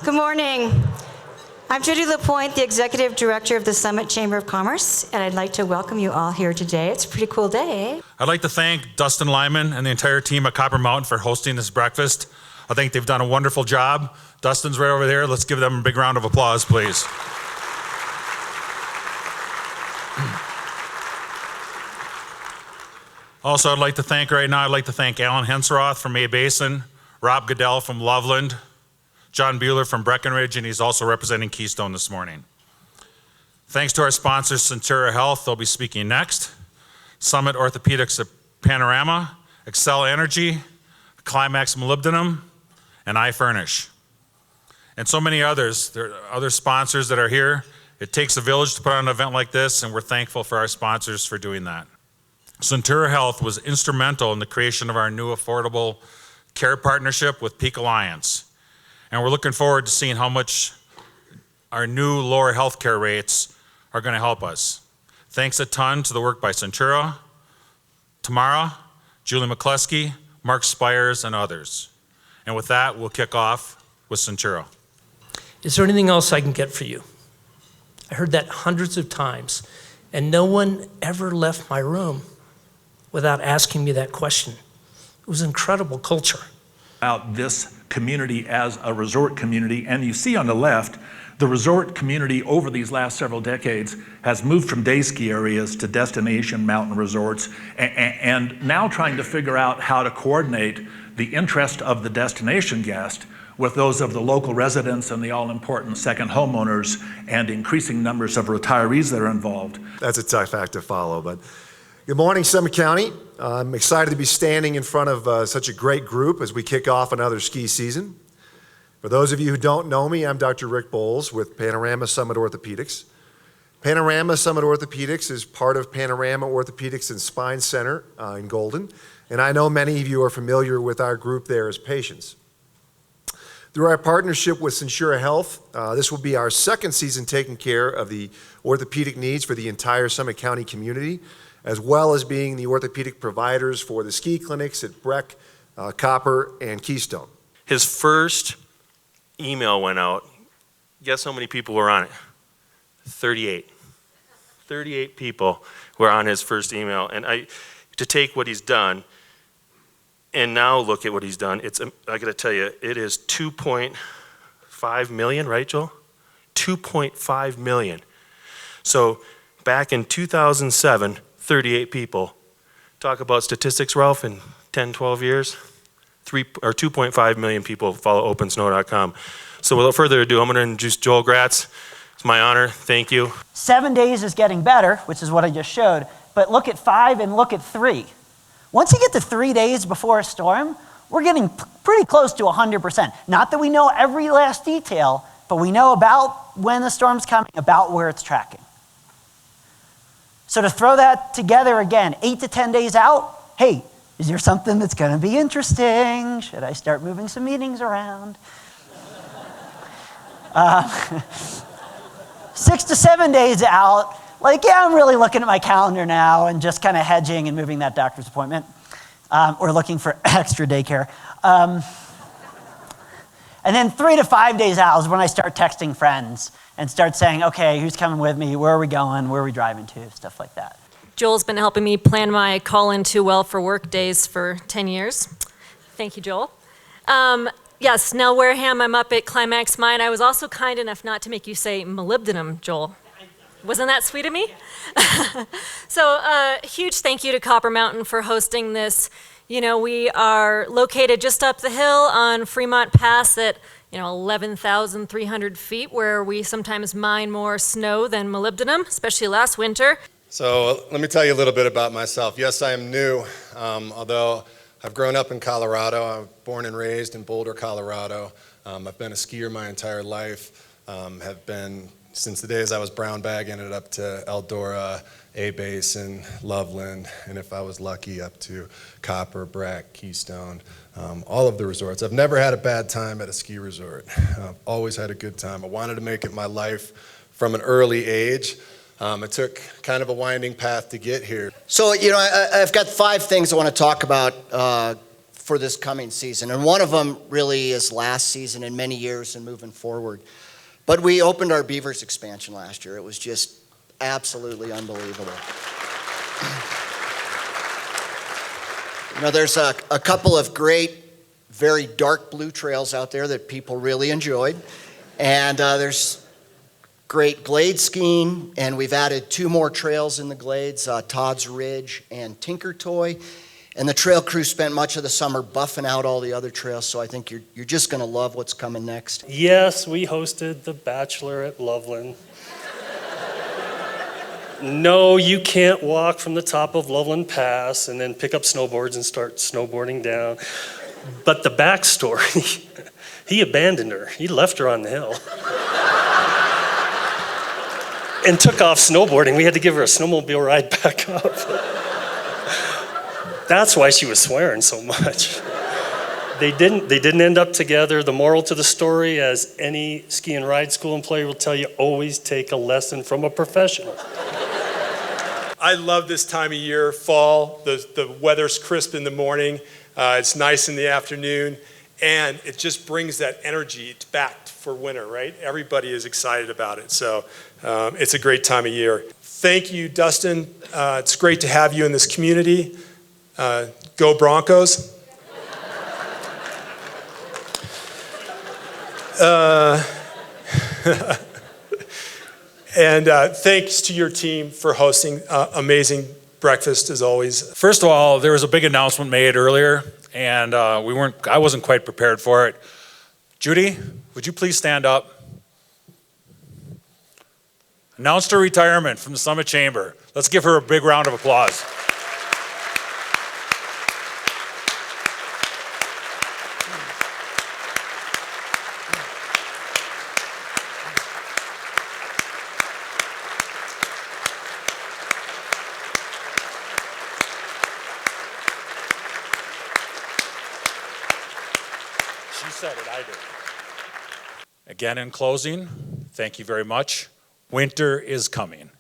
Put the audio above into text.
Good morning. I'm Judy LaPointe, the Executive Director of the Summit Chamber of Commerce, and I'd like to welcome you all here today. It's a pretty cool day. I'd like to thank Dustin Lyman and the entire team at Copper Mountain for hosting this breakfast. I think they've done a wonderful job. Dustin's right over there. Let's give them a big round of applause, please. Also, I'd like to thank Alan Hensroth from May Basin, Rob Goodell from Loveland, John Bueller from Breckenridge, and he's also representing Keystone this morning. Thanks to our sponsors, Centura Health, they'll be speaking next, Summit Orthopedics at Panorama, Excel Energy, Climax Molybdenum, and iFurnish. And so many others. There are other sponsors that are here. It takes a village to put on an event like this, and we're thankful for our sponsors for doing that. Centura Health was instrumental in the creation of our new affordable care partnership with Peak Alliance. And we're looking forward to seeing how much our new lower healthcare rates are going to help us. Thanks a ton to the work by Centura, Tamara, Julie McCluskey, Mark Spires, and others. And with that, we'll kick off with Centura. Is there anything else I can get for you? I heard that hundreds of times, and no one ever left my room without asking me that question. It was incredible culture. About this community as a resort community, and you see on the left, the resort community over these last several decades has moved from day ski areas to destination mountain resorts, and now trying to figure out how to coordinate the interest of the destination guest with those of the local residents and the all-important second homeowners and increasing numbers of retirees that are involved. That's a tough act to follow, but good morning, Summit County. I'm excited to be standing in front of such a great group as we kick off another ski season. For those of you who don't know me, I'm Dr. Rick Bowles with Panorama Summit Orthopedics. Panorama Summit Orthopedics is part of Panorama Orthopedics and Spine Center in Golden, and I know many of you are familiar with our group there as patients. Through our partnership with Centura Health, this will be our second season taking care of the orthopedic needs for the entire Summit County community, as well as being the orthopedic providers for the ski clinics at Breck, Copper, and Keystone. His first email went out. Guess how many people were on it? 38. 38 people were on his first email. And to take what he's done and now look at what he's done, I gotta tell you, it is 2.5 million, right, Joel? 2.5 million. So back in 2007, 38 people. Talk about statistics, Ralph, in 10, 12 years. 2.5 million people follow OpenSnow.com. So without further ado, I'm going to introduce Joel Gratz. It's my honor. Thank you. 7 days is getting better, which is what I just showed, but look at 5 and look at 3. Once you get to 3 days before a storm, we're getting pretty close to 100%. Not that we know every last detail, but we know about when the storm's coming, about where it's tracking. So to throw that together again, 8 to 10 days out, hey, is there something that's going to be interesting? Should I start moving some meetings around? 6 to 7 days out, I'm really looking at my calendar now and just kind of hedging and moving that doctor's appointment or looking for extra daycare. And then 3 to 5 days out is when I start texting friends and start saying, okay, who's coming with me? Where are we going? Where are we driving to? Stuff like that. Joel's been helping me plan my call-in to well for work days for 10 years. Thank you, Joel. Yes, Nell Wareham, I'm up at Climax Mine. I was also kind enough not to make you say molybdenum, Joel. Wasn't that sweet of me? So huge thank you to Copper Mountain for hosting this. You know, we are located just up the hill on Fremont Pass at 11,300 feet, where we sometimes mine more snow than molybdenum, especially last winter. So let me tell you a little bit about myself. Yes, I am new, although I've grown up in Colorado. I'm born and raised in Boulder, Colorado. I've been a skier my entire life, have been since the days I was brown bag, ended up to Eldora, A-Basin, Loveland, and if I was lucky, up to Copper, Breck, Keystone, all of the resorts. I've never had a bad time at a ski resort. I've always had a good time. I wanted to make it my life from an early age. It took kind of a winding path to get here. So, I've got 5 things I want to talk about for this coming season. And one of them really is last season and many years and moving forward. But we opened our Beavers expansion last year. It was just absolutely unbelievable. You know, there's a couple of great, very dark blue trails out there that people really enjoyed. And there's great glade skiing, and we've added 2 more trails in the glades, Todd's Ridge and Tinker Toy. And the trail crew spent much of the summer buffing out all the other trails, so I think you're just going to love what's coming next. Yes, we hosted The Bachelor at Loveland. No, you can't walk from the top of Loveland Pass and then pick up snowboards and start snowboarding down. But the backstory, he abandoned her. He left her on the hill. And took off snowboarding. We had to give her a snowmobile ride back up. That's why she was swearing so much. They didn't end up together. The moral to the story, as any ski and ride school employee will tell you, always take a lesson from a professional. I love this time of year, fall. The weather's crisp in the morning. It's nice in the afternoon. And it just brings that energy back for winter, right? Everybody is excited about it. So it's a great time of year. Thank you, Dustin. It's great to have you in this community. Go Broncos. And thanks to your team for hosting amazing breakfast as always. First of all, there was a big announcement made earlier, and I wasn't quite prepared for it. Judy, would you please stand up? Announced her retirement from the Summit Chamber. Let's give her a big round of applause. She said it, I did. Again, in closing, thank you very much. Winter is coming.